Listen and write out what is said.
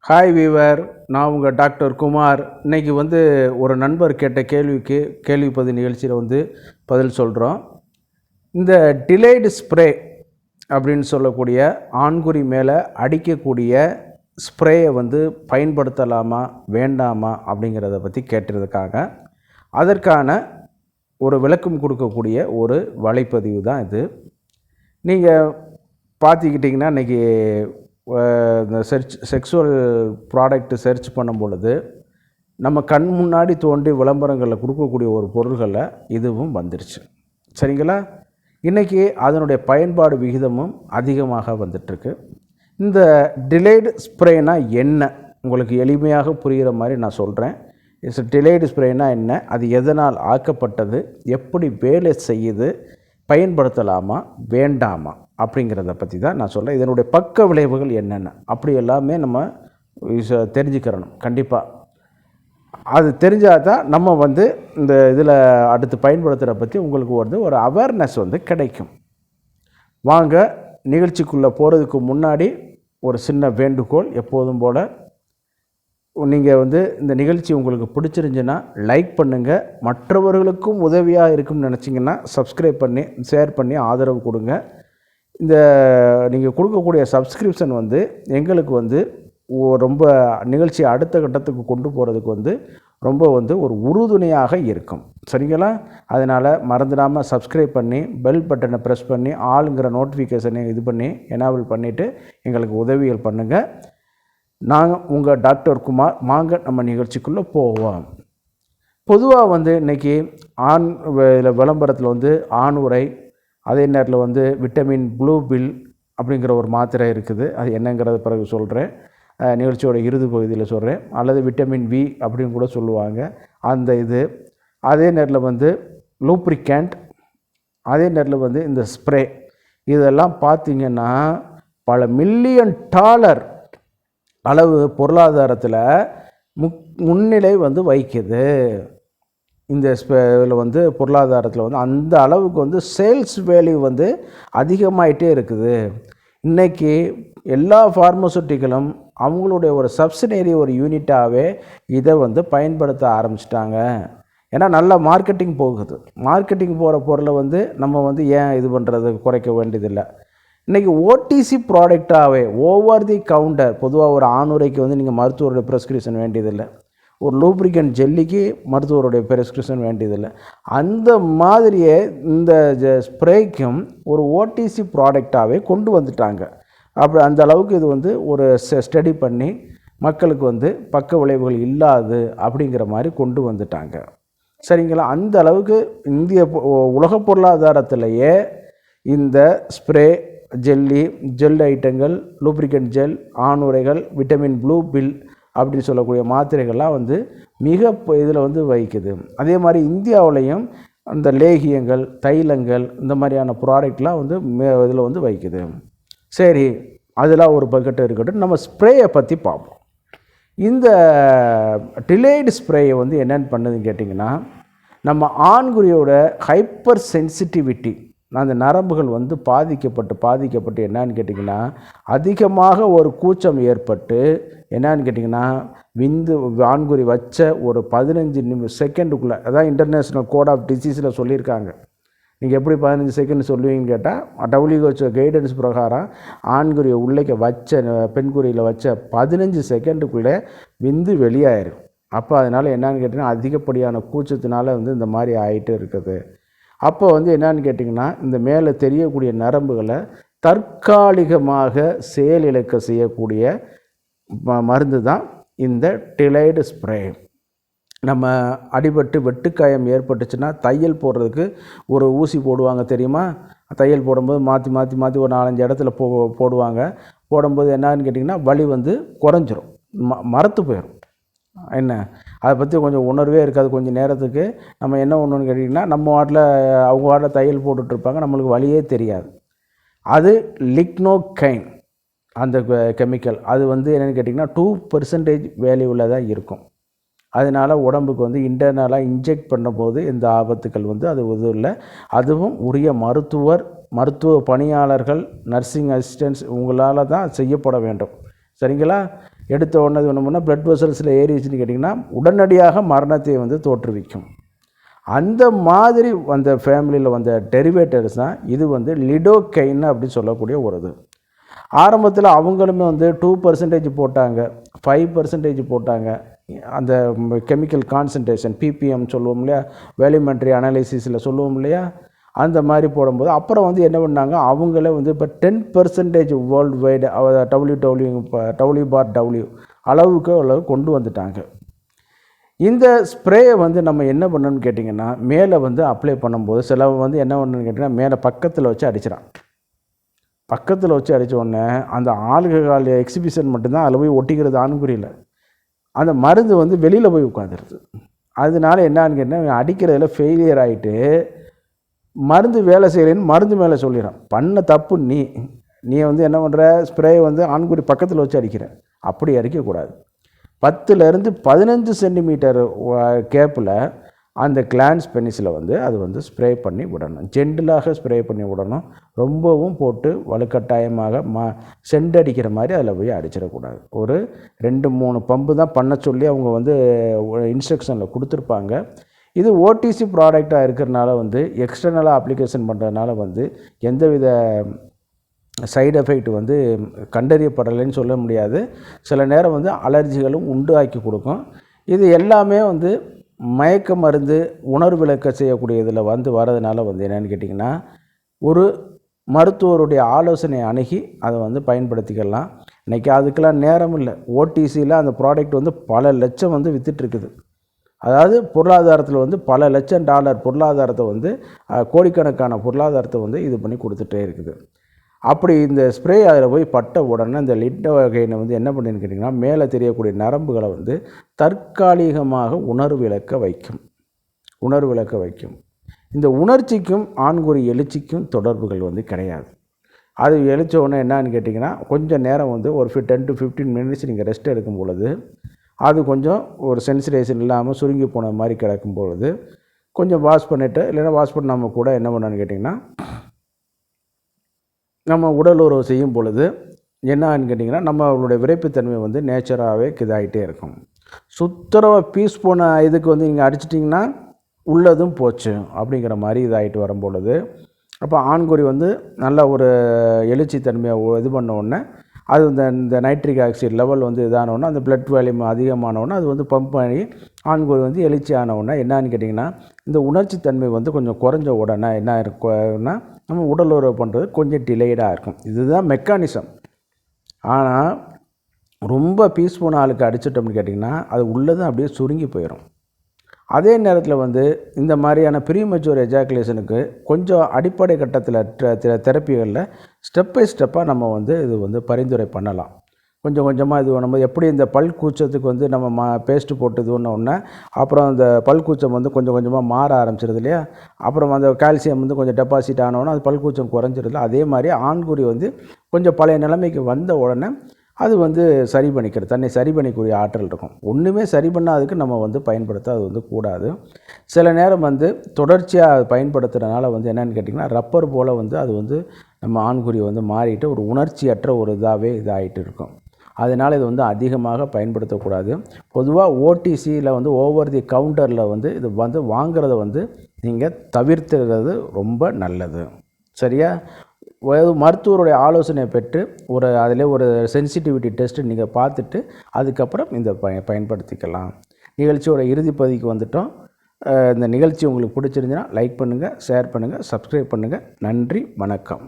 Hi viewer, நான் உங்கள் doctor Kumar. இன்றைக்கி ஒரு நண்பர் கேட்ட கேள்வி பதில் நிகழ்ச்சியில் பதில் சொல்கிறோம். இந்த டிலேடு ஸ்ப்ரே அப்படின்னு சொல்லக்கூடிய ஆண்குறி மேலே அடிக்கக்கூடிய ஸ்ப்ரேயை பயன்படுத்தலாமா வேண்டாமா அப்படிங்கிறத பற்றி கேட்டதுக்காக அதற்கான ஒரு விளக்கம் கொடுக்கக்கூடிய ஒரு வலைப்பதிவு தான் இது. நீங்கள் பார்த்துக்கிட்டிங்கன்னா இன்றைக்கி இந்த செக்ஸுவல் ப்ராடக்ட் சர்ச் பண்ணும் பொழுது நம்ம கண் முன்னாடி தோன்றி விளம்பரங்களில் கொடுக்கக்கூடிய ஒரு பொருள்களில் இதுவும் வந்துருச்சு. சரிங்களா? இன்றைக்கி அதனுடைய பயன்பாடு விகிதமும் அதிகமாக வந்துட்டுருக்கு. இந்த டிலேடு ஸ்ப்ரேனா என்ன, உங்களுக்கு எளிமையாக புரிகிற மாதிரி நான் சொல்கிறேன். டிலேடு ஸ்ப்ரேனா என்ன, அது எதனால் ஆக்கப்பட்டது, எப்படி வேலை செய்யுது, பயன்படுத்தலாமா வேண்டாமா அப்படிங்கிறத பற்றி தான் நான் சொல்கிறேன். இதனுடைய பக்க விளைவுகள் என்னென்ன அப்படி எல்லாமே நம்ம தெரிஞ்சுக்கிறணும். கண்டிப்பாக அது தெரிஞ்சால் தான் நம்ம இந்த இதில் அடுத்து பயன்படுத்துகிற பற்றி உங்களுக்கு ஒரு அவேர்னஸ் கிடைக்கும். வாங்க நிகழ்ச்சிக்குள்ளே போகிறதுக்கு முன்னாடி ஒரு சின்ன வேண்டுகோள். எப்போதும் போல் நீங்கள் இந்த நிகழ்ச்சி உங்களுக்கு பிடிச்சிருந்துச்சுன்னா லைக் பண்ணுங்கள். மற்றவர்களுக்கும் உதவியாக இருக்கும்னு நினச்சிங்கன்னா சப்ஸ்கிரைப் பண்ணி ஷேர் பண்ணி ஆதரவு கொடுங்க. இந்த நீங்கள் கொடுக்கக்கூடிய சப்ஸ்கிரிப்ஷன் எங்களுக்கு ரொம்ப நிகழ்ச்சியை அடுத்த கட்டத்துக்கு கொண்டு போகிறதுக்கு ரொம்ப ஒரு உறுதுணையாக இருக்கும். சரிங்களா? அதனால் மறந்துடாமல் சப்ஸ்கிரைப் பண்ணி பெல் பட்டனை ப்ரெஸ் பண்ணி ஆளுங்கிற நோட்டிஃபிகேஷனை இது பண்ணி எனேபிள் பண்ணிவிட்டு எங்களுக்கு உதவிகள் பண்ணுங்கள். நாங்கள் உங்கள் டாக்டர் குமார். வாங்க நம்ம நிகழ்ச்சிக்குள்ளே போவோம். பொதுவாக இன்றைக்கி இதில் விளம்பரத்தில் ஆணுரை, அதே நேரத்தில் விட்டமின் ப்ளூ பில் அப்படிங்கிற ஒரு மாத்திரை இருக்குது. அது என்னங்கிறத பிறகு சொல்கிறேன், நிகழ்ச்சியோட இறுதி பகுதியில் சொல்கிறேன். அல்லது விட்டமின் வி அப்படின்னு கூட சொல்லுவாங்க அந்த இது. அதே நேரத்தில் லூப்ரிகண்ட், அதே நேரத்தில் இந்த ஸ்ப்ரே, இதெல்லாம் பார்த்திங்கன்னா பல மில்லியன் டாலர் அளவு பொருளாதாரத்தில் முன்னிலை வைக்குது. இந்த இதில் பொருளாதாரத்தில் அந்த அளவுக்கு சேல்ஸ் வேல்யூ அதிகமாகிட்டே இருக்குது. இன்றைக்கி எல்லா ஃபார்மசூட்டிகளும் அவங்களுடைய ஒரு சப்சிடரி ஒரு யூனிட்டாகவே இதை பயன்படுத்த ஆரம்பிச்சிட்டாங்க. ஏன்னா நல்ல மார்க்கெட்டிங் போகுது. மார்க்கெட்டிங் போகிற பொருளை நம்ம ஏன் இது பண்ணுறது, குறைக்க வேண்டியதில்லை. இன்றைக்கி ஓடிசி ப்ராடக்டாகவே ஓவர் தி கவுண்டர், பொதுவாக ஒரு ஆணுரைக்கு நீங்கள் மருத்துவருடைய ப்ரெஸ்கிரிப்ஷன் வேண்டியதில்லை, ஒரு லூப்ரிகன்ட் ஜெல்லிக்கு மருத்துவருடைய ப்ரெஸ்கிரிப்ஷன் வேண்டியதில்லை. அந்த மாதிரியே இந்த ஸ்ப்ரேக்கும் ஒரு ஓடிசி ப்ராடக்டாகவே கொண்டு வந்துட்டாங்க. அப்படி அந்த அளவுக்கு இது ஒரு ஸ்டடி பண்ணி மக்களுக்கு பக்க விளைவுகள் இல்லாது அப்படிங்கிற மாதிரி கொண்டு வந்துட்டாங்க. சரிங்களா? அந்த அளவுக்கு உலக பொருளாதாரத்திலேயே இந்த ஸ்ப்ரே, ஜெல் ஐட்டங்கள், லூப்ரிகன்ட் ஜெல், ஆணுரைகள், விட்டமின் ப்ளூ பில் அப்படின்னு சொல்லக்கூடிய மாத்திரைகள்லாம் மிக இதில் வைக்குது. அதே மாதிரி இந்தியாவிலையும் அந்த லேகியங்கள், தைலங்கள், இந்த மாதிரியான ப்ராடக்ட்லாம் இதில் வைக்குது. சரி, அதெல்லாம் ஒரு பக்கெட்டு இருக்கட்டும். நம்ம ஸ்ப்ரேயை பற்றி பார்ப்போம். இந்த டிலேடு ஸ்ப்ரேயை என்னென்னு பண்ணுதுன்னு கேட்டிங்கன்னா, நம்ம ஆண்குறியோட ஹைப்பர் சென்சிட்டிவிட்டி, அந்த நரம்புகள் பாதிக்கப்பட்டு என்னான்னு கேட்டிங்கன்னா அதிகமாக ஒரு கூச்சம் ஏற்பட்டு என்னான்னு கேட்டிங்கன்னா ஆண்குறி வச்ச ஒரு 15 செகண்டுக்குள்ளே, அதான் இன்டர்நேஷ்னல் கோட் ஆஃப் டிசீஸில் சொல்லியிருக்காங்க. நீங்கள் எப்படி 15 செகண்ட் சொல்லுவீங்கன்னு கேட்டால் WHO கைடன்ஸ் பிரகாரம் ஆண்குறியை உள்ளே வச்ச பெண்குறியில் வச்ச 15 செகண்டுக்குள்ளே வெளியாயிரும். அப்போ அதனால் என்னான்னு கேட்டிங்கன்னா அதிகப்படியான கூச்சத்தினால இந்த மாதிரி ஆகிட்டு இருக்குது. அப்போ என்னான்னு கேட்டிங்கன்னா இந்த மேலே தெரியக்கூடிய நரம்புகளை தற்காலிகமாக செயலிழக்க செய்யக்கூடிய மருந்து தான் இந்த டிலேடு ஸ்ப்ரே. நம்ம அடிபட்டு வெட்டுக்காயம் ஏற்பட்டுச்சுன்னா தையல் போடுறதுக்கு ஒரு ஊசி போடுவாங்க தெரியுமா? தையல் போடும்போது மாற்றி ஒரு 4-5 இடத்துல போடுவாங்க. போடும்போது என்னான்னு கேட்டிங்கன்னா வலி குறைஞ்சிரும், மரத்து போயிடும். என்ன, அதை பற்றி கொஞ்சம் உணர்வே இருக்காது. கொஞ்சம் நேரத்துக்கு நம்ம என்ன ஒன்றுன்னு கேட்டிங்கன்னா நம்ம வாட்டில் அவங்க வாட்டில் தையல் போட்டுட்ருப்பாங்க, நம்மளுக்கு வலியே தெரியாது. அது லிக்னோகைன் அந்த கெமிக்கல். அது என்னென்னு கேட்டிங்கன்னா 2% வேல்யூவில் தான் இருக்கும். அதனால் உடம்புக்கு இன்டர்னலாக இன்ஜெக்ட் பண்ணும்போது இந்த ஆபத்துக்கள் அது இல்லை. அதுவும் உரிய மருத்துவ பணியாளர்கள், நர்சிங் அசிஸ்டன்ட்ஸ் உங்களால் தான் செய்யப்பட வேண்டும். சரிங்களா? எடுத்த உடனே இது ஒன்று பண்ணால் பிளட் வெசல்ஸில் ஏறிச்சுன்னு கேட்டிங்கன்னா உடனடியாக மரணத்தை வந்து தோற்றுவிக்கும். அந்த மாதிரி வந்த ஃபேமிலியில் வந்த டெரிவேட்டர்ஸ் தான் இது வந்து லிடோகைன் அப்படின்னு சொல்லக்கூடிய ஒரு இது. ஆரம்பத்தில் அவங்களுமே வந்து 2% போட்டாங்க, 5% போட்டாங்க. அந்த கெமிக்கல் கான்சன்ட்ரேஷன் பிபிஎம் சொல்லுவோம் இல்லையா, வேல்யூமெண்ட்ரி அனாலிசிஸில் சொல்லுவோம் இல்லையா, அந்த மாதிரி போடும்போது அப்புறம் வந்து என்ன பண்ணாங்க, அவங்களே வந்து இப்போ 10% வேர்ல்டு வைடு WW அளவு கொண்டு வந்துட்டாங்க. இந்த ஸ்ப்ரேயை வந்து நம்ம என்ன பண்ணணும்னு கேட்டிங்கன்னா, மேலே வந்து அப்ளை பண்ணும்போது சிலவங்க வந்து என்ன பண்ணணும்னு கேட்டிங்கன்னா, மேலே பக்கத்தில் வச்சு அடிச்சிடான். பக்கத்தில் வச்சு அடித்த உடனே அந்த ஆல்கஹால் எக்ஸிபிஷன் மட்டும்தான் அதில் போய் ஒட்டிக்கிறது ஆணுக்குறியில். அந்த மருந்து வந்து வெளியில் போய் உட்காந்துருது. அதனால என்னான்னு கேட்டால் அடிக்கிறதுல ஃபெயிலியர் ஆகிட்டு மருந்து வேலை செய்யலைன்னு மருந்து மேலே சொல்லிடுறான். பண்ண தப்பு நீ வந்து என்ன பண்ணுற, ஸ்ப்ரே வந்து ஆண்குறி பக்கத்தில் வச்சு அடிக்கிற. அப்படி அடிக்கக்கூடாது. 10லேருந்து 15 சென்டிமீட்டர் கேப்பில் அந்த கிளான்ஸ் பெனிஸில் வந்து அது வந்து ஸ்ப்ரே பண்ணி விடணும். ஜென்டிலாக ஸ்ப்ரே பண்ணி விடணும். ரொம்பவும் போட்டு வலுக்கட்டாயமாக செண்டடிக்கிற மாதிரி அதில் போய் அடிச்சிடக்கூடாது. ஒரு 2-3 பம்பு தான் பண்ண சொல்லி அவங்க வந்து இன்ஸ்ட்ரக்ஷனில் கொடுத்துருப்பாங்க. இது ஓடிசி ப்ராடக்டாக இருக்கிறனால வந்து எக்ஸ்டர்னலாக அப்ளிகேஷன் பண்ணுறதுனால வந்து எந்தவித சைடு எஃபெக்ட் வந்து கண்டறியப்படலைன்னு சொல்ல முடியாது. சில நேரம் வந்து அலர்ஜிகளும் உண்டாக்கி கொடுக்கும். இது எல்லாமே வந்து மயக்க மருந்து உணர்விளக்க செய்யக்கூடிய இதில் வந்து வரதுனால வந்து என்னென்னு கேட்டிங்கன்னா, ஒரு மருத்துவருடைய ஆலோசனை அணுகி அதை வந்து பயன்படுத்திக்கலாம். இன்றைக்கி அதுக்கெல்லாம் நேரம் இல்லை. ஓடிசியில் அந்த ப்ராடக்ட் வந்து பல லட்சம் வந்து விற்றுட்ருக்குது. அதாவது பொருளாதாரத்தில் வந்து பல லட்சம் டாலர் பொருளாதாரத்தை வந்து கோடிக்கணக்கான பொருளாதாரத்தை வந்து இது பண்ணி கொடுத்துட்டே இருக்குது. அப்படி இந்த ஸ்ப்ரே அதில் போய் பட்ட உடனே இந்த லிடோகைனை வந்து என்ன பண்ணுன்னு கேட்டிங்கன்னா, மேலே தெரியக்கூடிய நரம்புகளை வந்து தற்காலிகமாக உணர்வு இழக்க வைக்கும். இந்த உணர்ச்சிக்கும் ஆண்குறி எழுச்சிக்கும் தொடர்புகள் வந்து கிடையாது. அது எழுச்ச உடனே என்னான்னு கேட்டிங்கன்னா, கொஞ்சம் நேரம் வந்து ஒரு 10 to 15 மினிட்ஸ் நீங்கள் ரெஸ்ட் எடுக்கும் பொழுது அது கொஞ்சம் ஒரு சென்சிடைசேஷன் இல்லாமல் சுருங்கி போன மாதிரி கிடக்கும் பொழுது கொஞ்சம் வாஷ் பண்ணிவிட்டு, இல்லைன்னா வாஷ் பண்ணாமல் கூட என்ன பண்ணான்னு கேட்டிங்கன்னா, நம்ம உடல் உறவு செய்யும் பொழுது என்னான்னு கேட்டிங்கன்னா, நம்மளுடைய விரைப்புத்தன்மை வந்து நேச்சராகவே இதாகிட்டே இருக்கும். சுத்தரவாக பீஸ் போன இதுக்கு வந்து நீங்கள் அடிச்சிட்டிங்கன்னா உள்ளதும் போச்சு அப்படிங்கிற மாதிரி இதாகிட்டு வரும் பொழுது, அப்போ ஆண்குறி வந்து நல்ல ஒரு எழுச்சி தன்மையை இது பண்ண உடனே அது இந்த நைட்ரிக் ஆக்சைடு லெவல் வந்து இதானவுடனே அந்த பிளட் வால்யூம் அதிகமானவுடனே அது வந்து பம்ப் ஆகி ஆண்குறி வந்து எழுச்சி ஆனவுடனே என்னான்னு கேட்டிங்கன்னா, இந்த உணர்ச்சி தன்மை வந்து கொஞ்சம் குறைஞ்ச உடனே என்ன இருக்குன்னா, நம்ம உடல் உறவு பண்ணுறது கொஞ்சம் டிலேடாக இருக்கும். இதுதான் மெக்கானிசம். ஆனால் ரொம்ப பீஸ்ஃபுல் ஆளுக்கு அடிச்சிட்டோம்னு கேட்டிங்கன்னா, அது உள்ளதும் அப்படியே சுருங்கி போயிடும். அதே நேரத்தில் வந்து இந்த மாதிரியான ப்ரீமெச்சூர் எஜாக்குலேஷனுக்கு கொஞ்சம் அடிப்படை கட்டத்தில் தெரப்பிகளில் ஸ்டெப் பை ஸ்டெப்பாக நம்ம வந்து இது வந்து பரிந்துரை பண்ணலாம். கொஞ்சம் கொஞ்சமாக இது நம்ம எப்படி இந்த பல் கூச்சத்துக்கு வந்து நம்ம பேஸ்ட்டு போட்டு இது ஒன்று அப்புறம் அந்த பல் கூச்சம் வந்து கொஞ்சம் கொஞ்சமாக மாற ஆரம்பிச்சிருது இல்லையா, அப்புறம் அந்த கால்சியம் வந்து கொஞ்சம் டெபாசிட் ஆனோன்னா அது பல் கூச்சம் குறைஞ்சிருது. அதே மாதிரி ஆண்குறி வந்து கொஞ்சம் பழைய நிலைமைக்கு வந்த உடனே அது வந்து சரி பண்ணிக்கிறது, தன்னை சரி பண்ணிக்கூடிய ஆற்றல் இருக்கும். ஒன்றுமே சரி பண்ணாததுக்கு நம்ம வந்து பயன்படுத்த அது வந்து கூடாது. சில நேரம் வந்து தொடர்ச்சியாக பயன்படுத்துகிறதுனால வந்து என்னென்னு கேட்டிங்கன்னா, ரப்பர் போல் வந்து அது வந்து நம்ம ஆண்குறியை வந்து மாறிட்டு ஒரு உணர்ச்சியற்ற ஒரு இதாகிட்டு இருக்கும். அதனால் இது வந்து அதிகமாக பயன்படுத்தக்கூடாது. பொதுவாக ஓடிசியில் வந்து ஓவர் தி கவுண்டரில் வந்து இது வந்து வாங்கிறத வந்து நீங்கள் தவிர்த்துறது ரொம்ப நல்லது. சரியா? மருத்துவருடைய ஆலோசனை பெற்று அதிலே ஒரு சென்சிட்டிவிட்டி டெஸ்ட்டு நீங்கள் பார்த்துட்டு அதுக்கப்புறம் இந்த பயன்படுத்திக்கலாம். நிகழ்ச்சியோட இறுதி பகுதிக்கு வந்துட்டோம். இந்த நிகழ்ச்சி உங்களுக்கு பிடிச்சிருந்துன்னா லைக் பண்ணுங்கள், ஷேர் பண்ணுங்கள், சப்ஸ்கிரைப் பண்ணுங்கள். நன்றி, வணக்கம்.